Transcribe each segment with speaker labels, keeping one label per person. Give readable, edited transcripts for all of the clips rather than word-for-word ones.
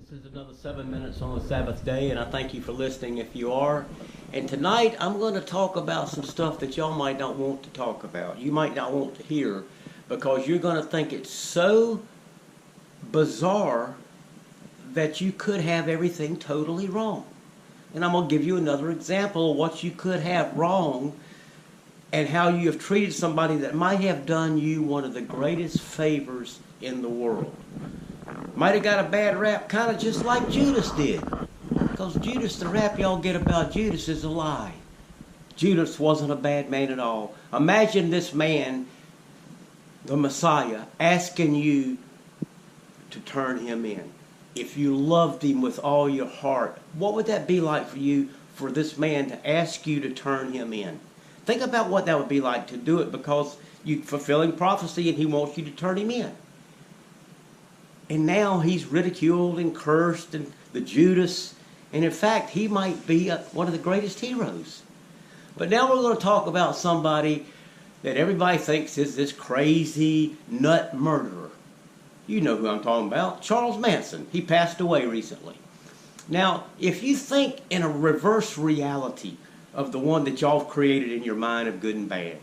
Speaker 1: This is another 7 minutes on the Sabbath day, and I thank you for listening if you are. And tonight I'm going to talk about some stuff that y'all might not want to talk about. You might not want to hear because you're going to think it's so bizarre that you could have everything totally wrong. And I'm going to give you another example of what you could have wrong and how you have treated somebody that might have done you one of the greatest favors in the world. Might have got a bad rap, kind of just like Judas did. Because Judas, the rap y'all get about Judas is a lie. Judas wasn't a bad man at all. Imagine this man, the Messiah, asking you to turn him in. If you loved him with all your heart, what would that be like for you, for this man to ask you to turn him in? Think about what that would be like to do it because you're fulfilling prophecy and he wants you to turn him in. And now he's ridiculed and cursed, and the Judas. And in fact, he might be one of the greatest heroes. But now we're going to talk about somebody that everybody thinks is this crazy nut murderer. You know who I'm talking about, Charles Manson. He passed away recently. Now, if you think in a reverse reality of the one that y'all have created in your mind of good and bad,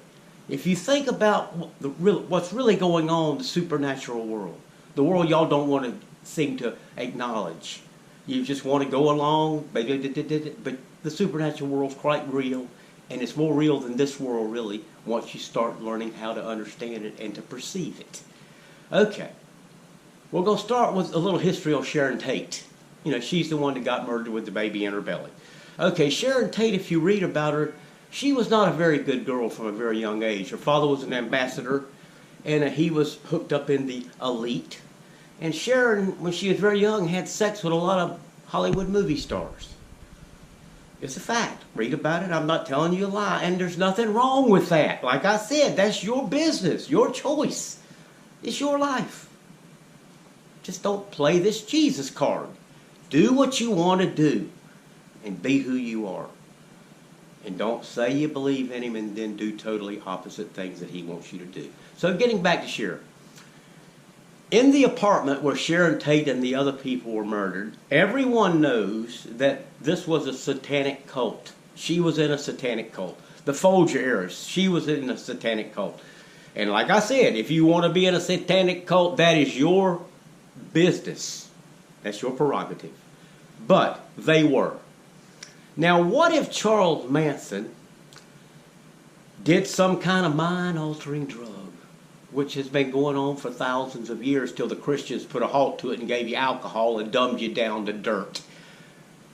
Speaker 1: if you think about what's really going on in the supernatural world, the world y'all don't want to seem to acknowledge. You just want to go along, but the supernatural world's quite real, and it's more real than this world really once you start learning how to understand it and to perceive it. Okay, we're going to start with a little history of Sharon Tate. You know, she's the one that got murdered with the baby in her belly. Okay, Sharon Tate, if you read about her, she was not a very good girl from a very young age. Her father was an ambassador, and he was hooked up in the elite. And Sharon, when she was very young, had sex with a lot of Hollywood movie stars. It's a fact. Read about it. I'm not telling you a lie. And there's nothing wrong with that. Like I said, that's your business, your choice. It's your life. Just don't play this Jesus card. Do what you want to do and be who you are. And don't say you believe in him and then do totally opposite things that he wants you to do. So getting back to Sharon. In the apartment where Sharon Tate and the other people were murdered, everyone knows that this was a satanic cult. She was in a satanic cult. The Folger heiress, she was in a satanic cult. And like I said, if you want to be in a satanic cult, that is your business. That's your prerogative. But they were. Now, what if Charles Manson did some kind of mind-altering drug, which has been going on for thousands of years till the Christians put a halt to it and gave you alcohol and dumbed you down to dirt?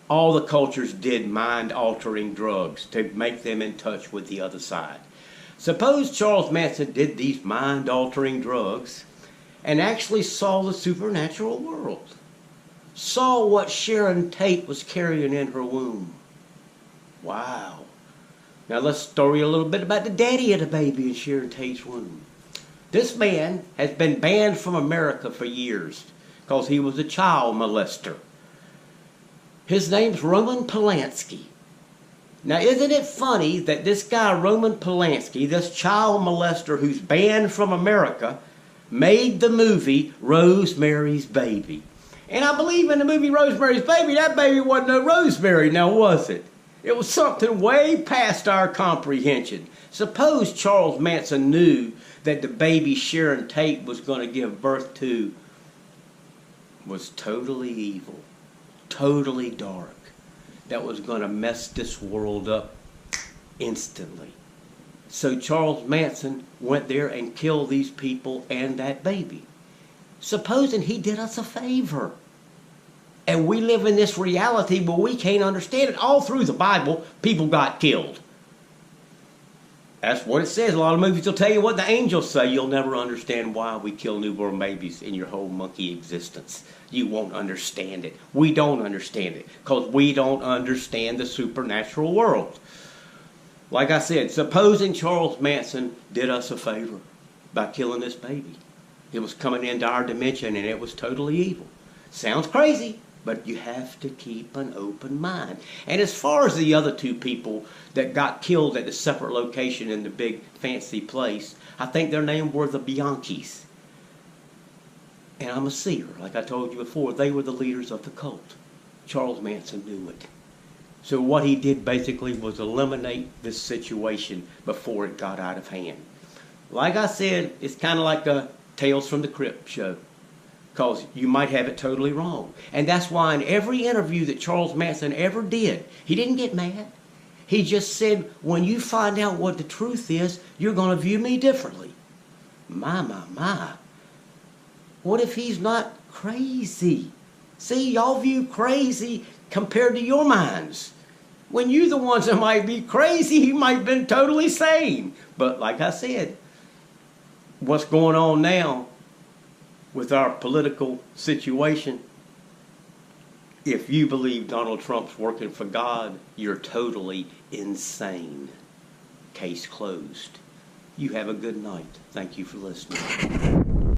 Speaker 1: All the cultures did mind-altering drugs to make them in touch with the other side. Suppose Charles Manson did these mind-altering drugs and actually saw the supernatural world. Saw what Sharon Tate was carrying in her womb. Wow. Now let's story a little bit about the daddy of the baby in Sharon Tate's womb. This man has been banned from America for years because he was a child molester. His name's Roman Polanski. Now, isn't it funny that this guy, Roman Polanski, this child molester who's banned from America, made the movie Rosemary's Baby. And I believe in the movie Rosemary's Baby, that baby wasn't no Rosemary, now was it? It was something way past our comprehension. Suppose Charles Manson knew that the baby Sharon Tate was going to give birth to was totally evil, totally dark, that was going to mess this world up instantly. So Charles Manson went there and killed these people and that baby. Supposing he did us a favor. And we live in this reality where we can't understand it. All through the Bible, people got killed. That's what it says. A lot of movies will tell you what the angels say. You'll never understand why we kill newborn babies in your whole monkey existence. You won't understand it. We don't understand it because we don't understand the supernatural world. Like I said, supposing Charles Manson did us a favor by killing this baby. It was coming into our dimension and it was totally evil. Sounds crazy, but you have to keep an open mind. And as far as the other two people that got killed at the separate location in the big fancy place, I think their names were the Bianchis. And I'm a seer. Like I told you before, they were the leaders of the cult. Charles Manson knew it. So what he did basically was eliminate this situation before it got out of hand. Like I said, it's kind of like a Tales from the Crypt show, because you might have it totally wrong. And that's why in every interview that Charles Manson ever did, he didn't get mad. He just said, when you find out what the truth is, you're going to view me differently. My. What if he's not crazy? See, y'all view crazy compared to your minds. When you're the ones that might be crazy, he might have been totally sane. But like I said, what's going on now with our political situation, if you believe Donald Trump's working for God, you're totally insane. Case closed. You have a good night. Thank you for listening.